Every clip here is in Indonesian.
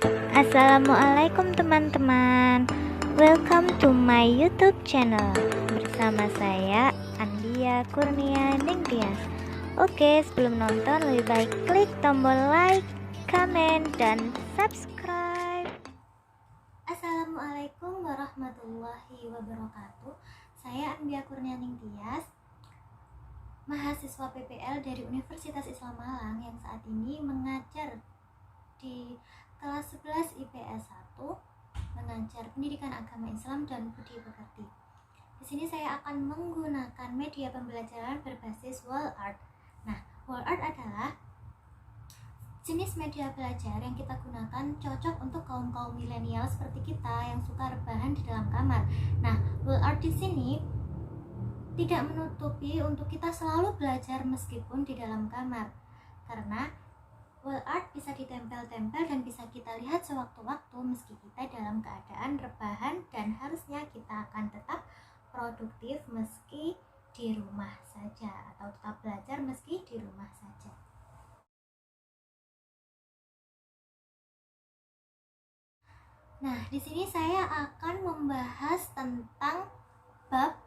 Assalamualaikum teman-teman. Welcome to my YouTube channel. Bersama saya Andia Kurnia Ningtyas. Oke, sebelum nonton lebih baik klik tombol like, comment, dan subscribe. Assalamualaikum warahmatullahi wabarakatuh. Saya Andia Kurnia Ningtyas, mahasiswa PPL dari Universitas Islam Malang yang saat ini mengajar di kelas 11 IPS 1, mengajar pendidikan agama Islam dan budi pekerti. Di sini saya akan menggunakan media pembelajaran berbasis wall art. Nah, wall art adalah jenis media belajar yang kita gunakan cocok untuk kaum-kaum milenial seperti kita yang suka rebahan di dalam kamar. Nah, wall art di sini tidak menutupi untuk kita selalu belajar meskipun di dalam kamar, karena wall art bisa ditempel-tempel dan bisa kita lihat sewaktu-waktu meski kita dalam keadaan rebahan, dan harusnya kita akan tetap produktif meski di rumah saja, atau tetap belajar meski di rumah saja. Nah, di sini saya akan membahas tentang bab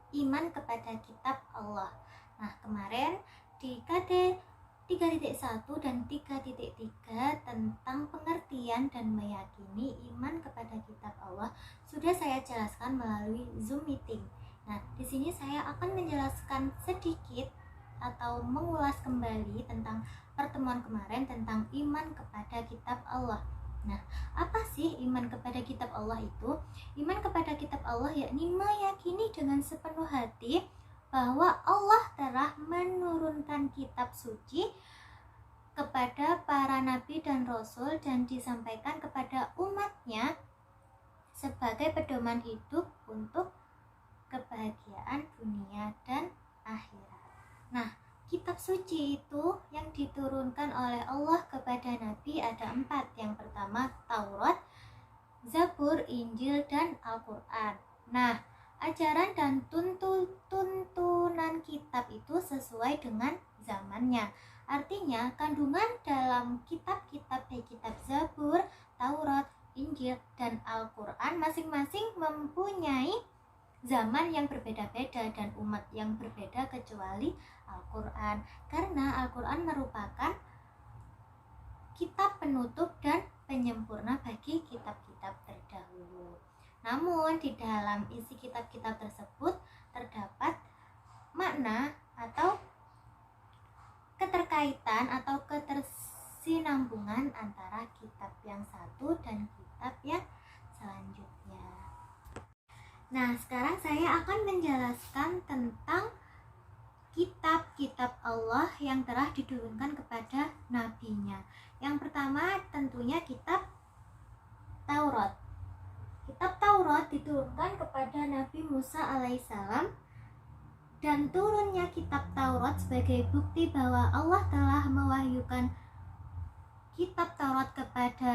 iman kepada kitab Allah. Nah, kemarin di KD 3.1 dan 3.3 tentang pengertian dan meyakini iman kepada kitab Allah sudah saya jelaskan melalui Zoom meeting. Nah, di sini saya akan menjelaskan sedikit atau mengulas kembali tentang pertemuan kemarin tentang iman kepada kitab Allah. Nah, apa sih iman kepada kitab Allah itu? Iman kepada kitab Allah yakni meyakini dengan sepenuh hati bahwa Allah telah menurunkan kitab suci kepada para nabi dan rasul dan disampaikan kepada umatnya sebagai pedoman hidup untuk kebahagiaan dunia dan akhirat. Nah, kitab suci itu yang diturunkan oleh Allah kepada nabi ada 4. Yang pertama Taurat, Zabur, Injil, dan Al-Quran. Nah, ajaran dan tuntunan kitab itu sesuai dengan zamannya. Artinya, kandungan dalam kitab-kitab baik kitab Zabur, Taurat, Injil, dan Al-Quran masing-masing mempunyai zaman yang berbeda-beda dan umat yang berbeda kecuali Al-Quran, karena Al-Quran merupakan kitab penutup dan penyempurna bagi kitab-kitab terdahulu. Namun di dalam isi kitab-kitab tersebut terdapat makna atau keterkaitan atau ketersinambungan antara kitab yang satu dan kitab yang selanjutnya. Nah, sekarang saya akan menjelaskan tentang kitab-kitab Allah yang telah diturunkan kepada nabinya. Yang pertama tentunya kitab Taurat. Kitab Taurat diturunkan kepada Nabi Musa alaihissalam, dan turunnya kitab Taurat sebagai bukti bahwa Allah telah mewahyukan kitab Taurat kepada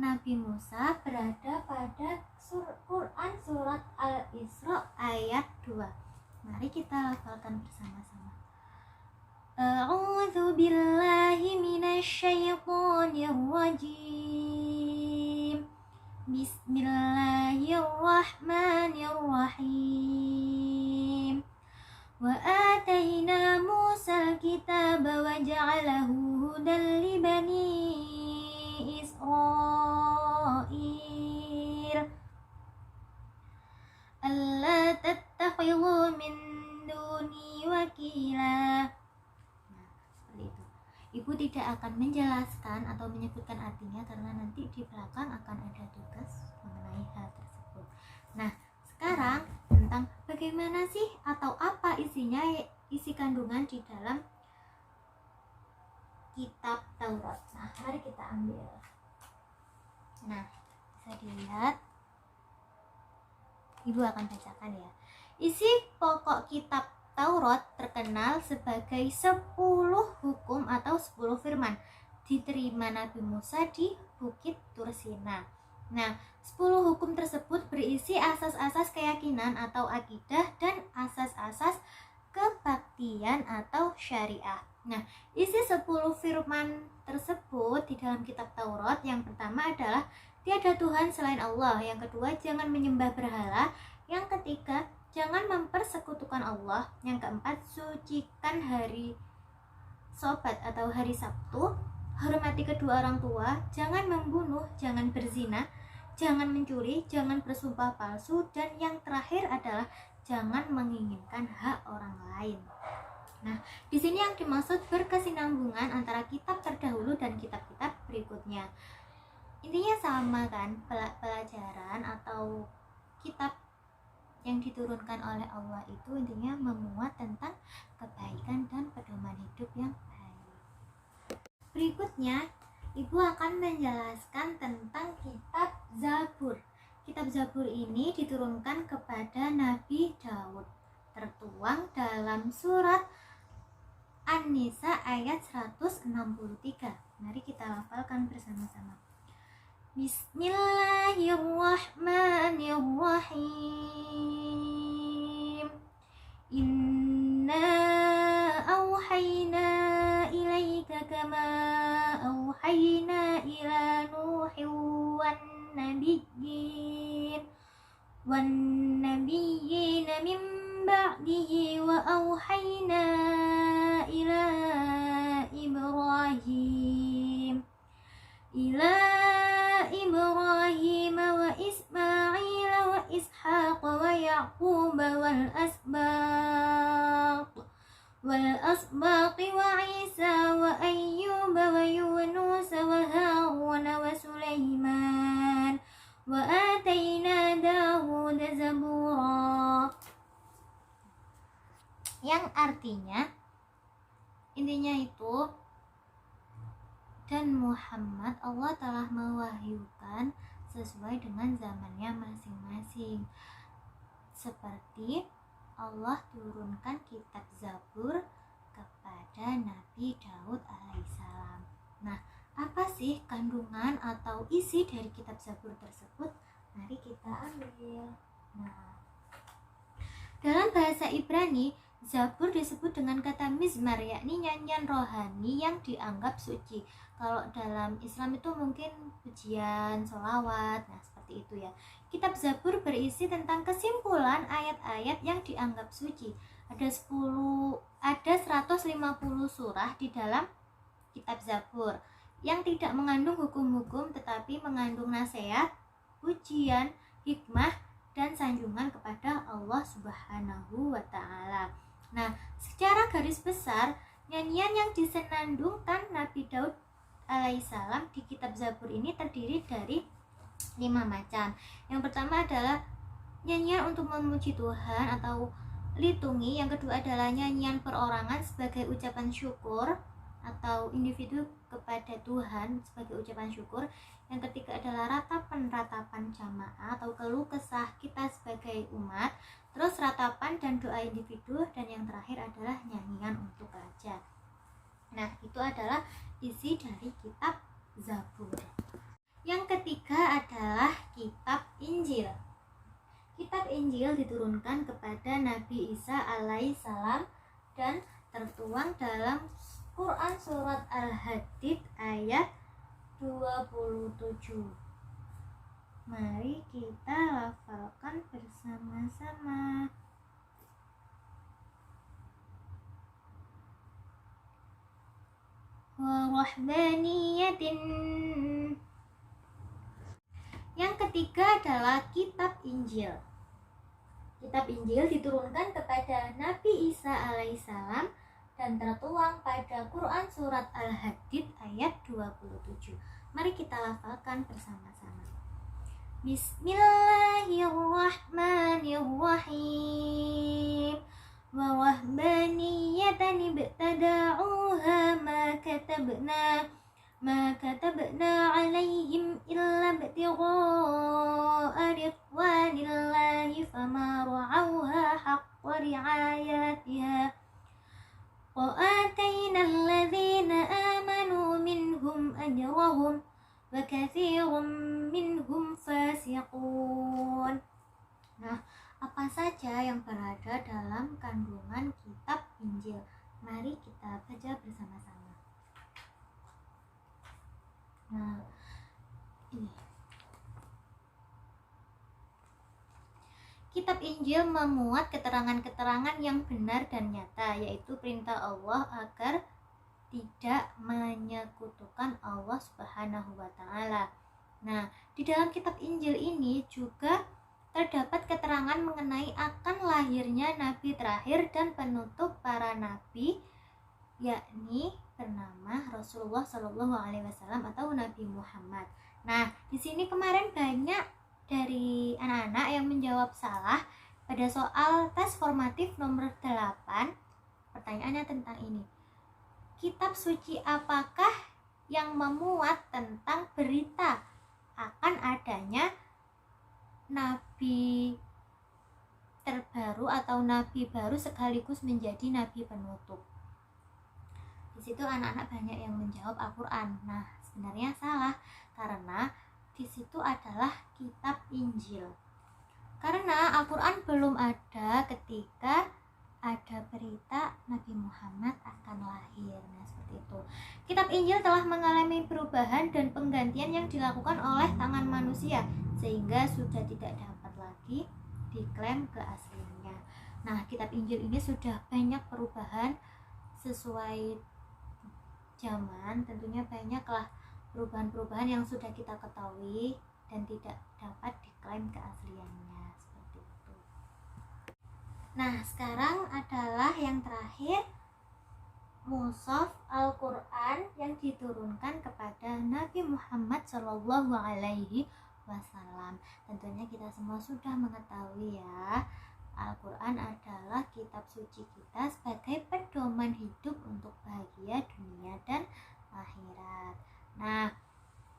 Nabi Musa berada pada Quran surat Al-Isra ayat 2. Mari kita lafalkan bersama-sama. A'udzu billahi minasyaitonir rajim. Bismillahirrahmanirrahim. Wa atayna Musa al-kitaba wa ja'alahu hudan li bani Israil alla tattakhidhu min duni wakila. Nah, seperti itu. Ibu tidak akan menjelaskan atau menyebutkan artinya karena nanti di belakang akan ada tugas mengenai hal tersebut. Nah, sekarang tentang bagaimana sih atau apa isinya, isi kandungan di dalam kitab Taurat. Nah, mari kita ambil. Nah, bisa dilihat. Ibu akan bacakan ya. Isi pokok kitab Taurat terkenal sebagai 10 hukum atau 10 firman, diterima Nabi Musa di Bukit Tursina. Nah, 10 hukum tersebut berisi asas-asas keyakinan atau akidah dan asas-asas kebaktian atau syariah. Nah, isi 10 firman tersebut di dalam kitab Taurat, yang pertama adalah tiada Tuhan selain Allah, yang kedua jangan menyembah berhala, yang ketiga jangan mempersekutukan Allah, yang keempat sucikan hari Sabat atau hari Sabtu, hormati kedua orang tua, jangan membunuh, jangan berzina, jangan mencuri, jangan bersumpah palsu, dan yang terakhir adalah jangan menginginkan hak orang lain. Nah, di sini yang dimaksud berkesinambungan antara kitab terdahulu dan kitab-kitab berikutnya. Intinya sama kan, pelajaran atau kitab yang diturunkan oleh Allah itu intinya memuat tentang kebaikan dan pedoman hidup yang baik. Berikutnya, Ibu akan menjelaskan tentang kitab Zabur. Kitab Zabur ini diturunkan kepada Nabi Daud, tertuang dalam surat An-Nisa ayat 163. Mari kita lafalkan bersama-sama. Bismillahirrahmanirrahim. Inna auhayna ilaika kama auhayna ila Nuhin wan nabiyyin min ba'dihi wa auhayna ila Ibrahim wa Ismail wa Ishaq wa Yaqub wal asbaq wa Isa wa Ayyub wa Yunus wa Harun wa Sulaiman wa atayna Dawud zabura, yang artinya intinya itu, dan Muhammad Allah telah mewahyukan sesuai dengan zamannya masing-masing, seperti Allah turunkan kitab Zabur kepada Nabi Daud alaihissalam. Nah, apa sih kandungan atau isi dari kitab Zabur tersebut? Mari kita ambil. Nah, dalam bahasa Ibrani, Zabur disebut dengan kata mizmar, yakni nyanyian rohani yang dianggap suci. Kalau dalam Islam itu mungkin pujian, sholawat, nah seperti itu ya. Kitab Zabur berisi tentang kesimpulan ayat-ayat yang dianggap suci. Ada 150 surah di dalam kitab Zabur yang tidak mengandung hukum-hukum tetapi mengandung nasihat, pujian, hikmah, dan sanjungan kepada Allah Subhanahu wa Ta'ala. Nah, secara garis besar, nyanyian yang disenandungkan Nabi Daud alaihissalam di kitab Zabur ini terdiri dari 5 macam. Yang pertama adalah nyanyian untuk memuji Tuhan atau litungi. Yang kedua adalah nyanyian perorangan sebagai ucapan syukur atau individu kepada Tuhan sebagai ucapan syukur. Yang ketiga adalah ratapan jamaah atau keluh kesah kita sebagai umat. Terus ratapan dan doa individu, dan yang terakhir adalah nyanyian untuk raja. Nah, itu adalah isi dari kitab Zabur. Yang ketiga adalah kitab Injil. Kitab Injil diturunkan kepada Nabi Isa alaihissalam dan tertuang dalam Quran surat Al-Hadid ayat 27. Mari kita lafalkan bersama-sama. Warahmaniyatin. Yang ketiga adalah kitab Injil. Kitab Injil diturunkan kepada Nabi Isa alaihissalam dan tertuang pada Quran surat Al-Hadid ayat 27. Mari kita lafalkan bersama-sama. Bismillahirrahmanirrahim. Wa rahbaniyatan ibtada'uha ma katabna alaihim illa ibtigha'a ridwanillahi fama ra'awha haqqa ri'ayatiha wa atayna alladhina amanu minhum ajrahum wa katsirun minhum fasiqun. Nah, apa saja yang berada dalam kandungan kitab Injil? Mari kita baca bersama-sama. Nah, ini Kitab Injil memuat keterangan-keterangan yang benar dan nyata, yaitu perintah Allah agar tidak menyekutukan Allah Subhanahu wa Ta'ala. Nah, di dalam kitab Injil ini juga terdapat keterangan mengenai akan lahirnya nabi terakhir dan penutup para nabi, yakni bernama Rasulullah Shallallahu Alaihi Wasallam atau Nabi Muhammad. Nah, di sini kemarin banyak dari anak-anak yang menjawab salah pada soal tes formatif nomor 8. Pertanyaannya tentang ini. Kitab suci apakah yang memuat tentang berita akan adanya nabi terbaru atau nabi baru sekaligus menjadi nabi penutup? Di situ anak-anak banyak yang menjawab Al-Quran. Nah, sebenarnya salah karena di situ adalah kitab Injil. Karena Al-Quran belum ada ketika ada berita Nabi Muhammad akan lahir. Nah, seperti itu. Kitab Injil telah mengalami perubahan dan penggantian yang dilakukan oleh tangan manusia, sehingga sudah tidak dapat lagi diklaim keasliannya. Nah, kitab Injil ini sudah banyak perubahan sesuai zaman. Tentunya banyaklah perubahan-perubahan yang sudah kita ketahui dan tidak dapat diklaim keasliannya, seperti itu. Nah, sekarang adalah yang terakhir, mushaf Al-Quran yang diturunkan kepada Nabi Muhammad Shallallahu Alaihi Wasallam. Tentunya kita semua sudah mengetahui ya, Al-Quran adalah kitab suci kita sebagai pedoman hidup untuk bahagia dunia dan akhirat. Nah,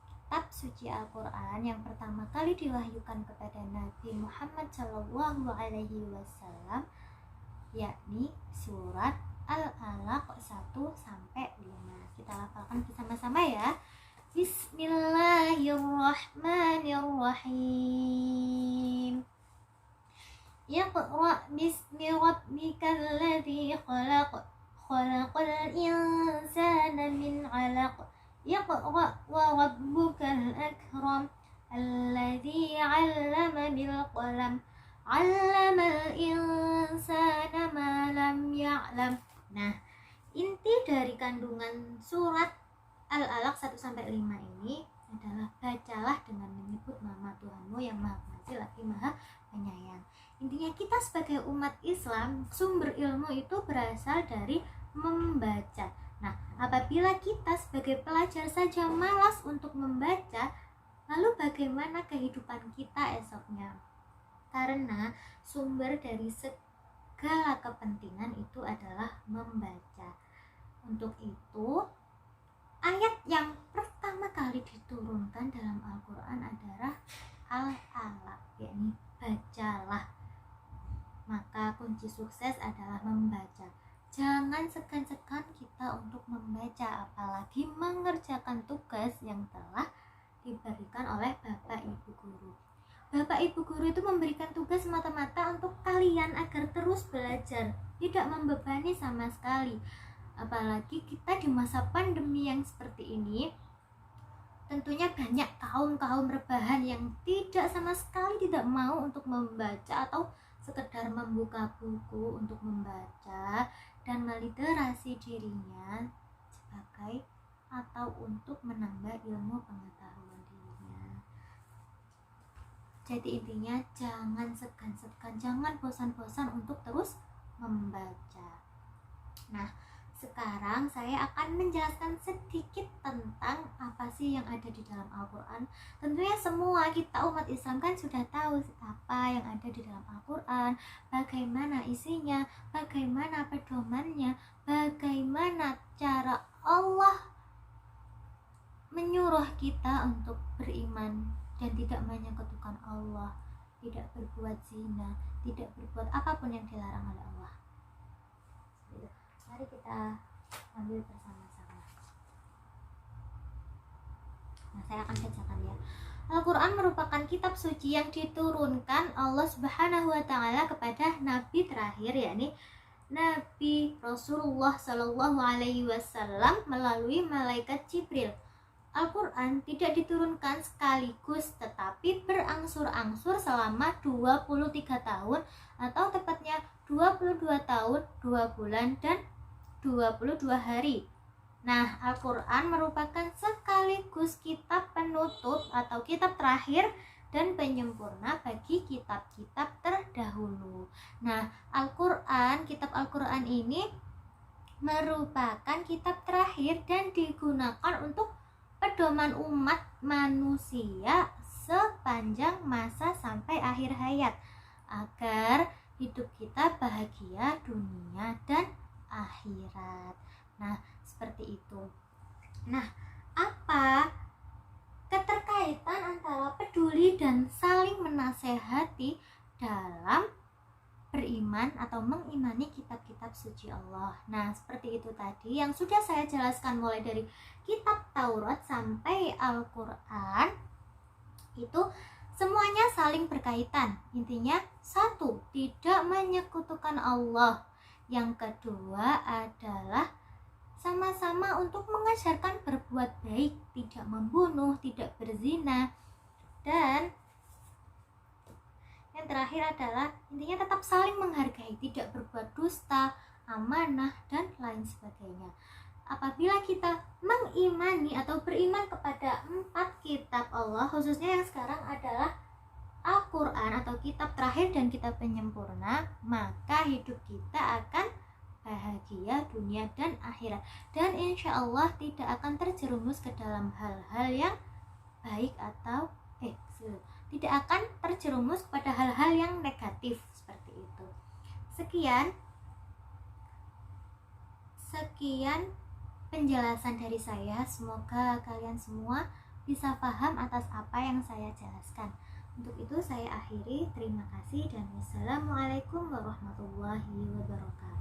kitab suci Al-Quran yang pertama kali diwahyukan kepada Nabi Muhammad Shallallahu Alaihi Wasallam yakni surat Al-Alaq 1-5. Kita lafalkan bersama-sama ya. Bismillahirrahmanirrahim. Iqra bismi rabbikal ladzi khalaq, khalaqal insana min 'alaq. Iqra wa rabbukal akram, alladzi 'allama bil qalam, 'allamal insana ma lam ya'lam. Nah, inti dari kandungan surat Al-Alaq 1-5 ini adalah bacalah dengan menyebut nama Tuhanmu yang Maha Pengasih lagi Maha Penyayang. Intinya kita sebagai umat Islam, sumber ilmu itu berasal dari membaca. Nah, apabila kita sebagai pelajar saja malas untuk membaca, lalu bagaimana kehidupan kita esoknya? Karena sumber dari segala kepentingan itu adalah membaca. Untuk itu, ayat yang pertama kali diturunkan dalam Al-Quran adalah Al-Alaq, yakni bacalah. Maka kunci sukses adalah membaca. Jangan segan-segan kita untuk membaca, apalagi mengerjakan tugas yang telah diberikan oleh Bapak Ibu Guru. Bapak Ibu Guru itu memberikan tugas semata-mata untuk kalian agar terus belajar, tidak membebani sama sekali. Apalagi kita di masa pandemi yang seperti ini, tentunya banyak kaum rebahan yang tidak sama sekali tidak mau untuk membaca atau sekedar membuka buku untuk membaca dan meliterasi dirinya sebagai atau untuk menambah ilmu pengetahuan dirinya. Jadi intinya jangan segan-segan, jangan bosan-bosan untuk terus membaca. Nah, sekarang saya akan menjelaskan sedikit tentang apa sih yang ada di dalam Al-Quran. Tentunya semua kita umat Islam kan sudah tahu apa yang ada di dalam Al-Quran, bagaimana isinya, bagaimana pedomannya, bagaimana cara Allah menyuruh kita untuk beriman dan tidak menyekutukan Allah, tidak berbuat zina, tidak berbuat apapun yang dilarang oleh Allah. Mari kita ambil bersama-sama. Nah, saya akan bacakan ya. Al-Quran merupakan kitab suci yang diturunkan Allah Subhanahu wa Ta'ala kepada Nabi terakhir, yakni Nabi Rasulullah Shallallahu Alaihi Wasallam melalui malaikat Jibril. Al-Quran tidak diturunkan sekaligus tetapi berangsur-angsur selama 23 tahun atau tepatnya 22 tahun, 2 bulan dan 22 hari. Nah, Al-Quran merupakan sekaligus kitab penutup atau kitab terakhir dan penyempurna bagi kitab-kitab terdahulu. Nah, Al-Quran, kitab Al-Quran ini merupakan kitab terakhir dan digunakan untuk pedoman umat manusia sepanjang masa sampai akhir hayat agar hidup kita bahagia dunia dan akhirat. Nah, seperti itu. Nah, apa keterkaitan antara peduli dan saling menasehati dalam beriman atau mengimani kitab-kitab suci Allah? Nah, seperti itu tadi yang sudah saya jelaskan mulai dari kitab Taurat sampai Al-Quran. Itu semuanya saling berkaitan. Intinya satu, tidak menyekutukan Allah. Yang kedua adalah sama-sama untuk mengajarkan berbuat baik, tidak membunuh, tidak berzina. Dan yang terakhir adalah intinya tetap saling menghargai, tidak berbuat dusta, amanah, dan lain sebagainya. Apabila kita mengimani atau beriman kepada 4 kitab Allah, khususnya yang sekarang adalah Al-Quran atau kitab terakhir dan kitab penyempurna, maka hidup kita akan bahagia dunia dan akhirat, dan insya Allah tidak akan terjerumus ke dalam hal-hal yang baik atau tidak akan terjerumus pada hal-hal yang negatif seperti itu. Sekian penjelasan dari saya. Semoga kalian semua bisa paham atas apa yang saya jelaskan. Untuk itu saya akhiri. Terima kasih dan wassalamualaikum warahmatullahi wabarakatuh.